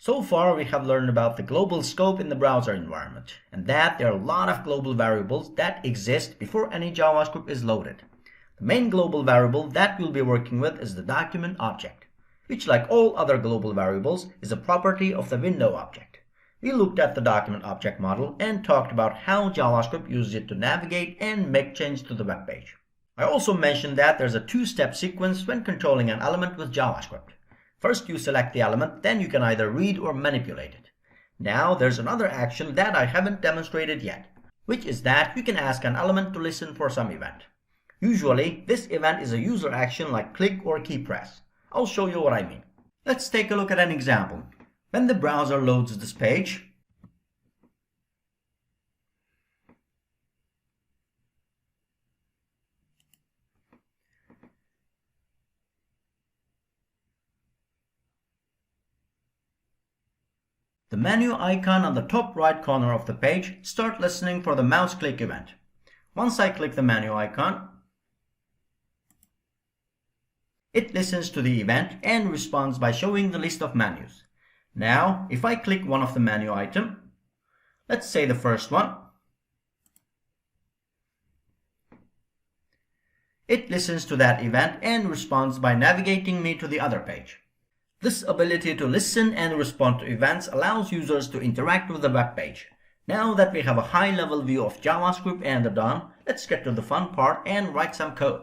So far, we have learned about the global scope in the browser environment, and that there are a lot of global variables that exist before any JavaScript is loaded. The main global variable that we'll be working with is the document object, which, like all other global variables, is a property of the window object. We looked at the document object model and talked about how JavaScript uses it to navigate and make changes to the web page. I also mentioned that there's a two-step sequence when controlling an element with JavaScript. First, you select the element, then you can either read or manipulate it. Now, there's another action that I haven't demonstrated yet, which is that you can ask an element to listen for some event. Usually, this event is a user action like click or key press. I'll show you what I mean. Let's take a look at an example. When the browser loads this page, the menu icon on the top right corner of the page starts listening for the mouse click event. Once I click the menu icon, it listens to the event and responds by showing the list of menus. Now, if I click one of the menu items, let's say the first one, it listens to that event and responds by navigating me to the other page. This ability to listen and respond to events allows users to interact with the web page. Now that we have a high-level view of JavaScript and the DOM, let's get to the fun part and write some code.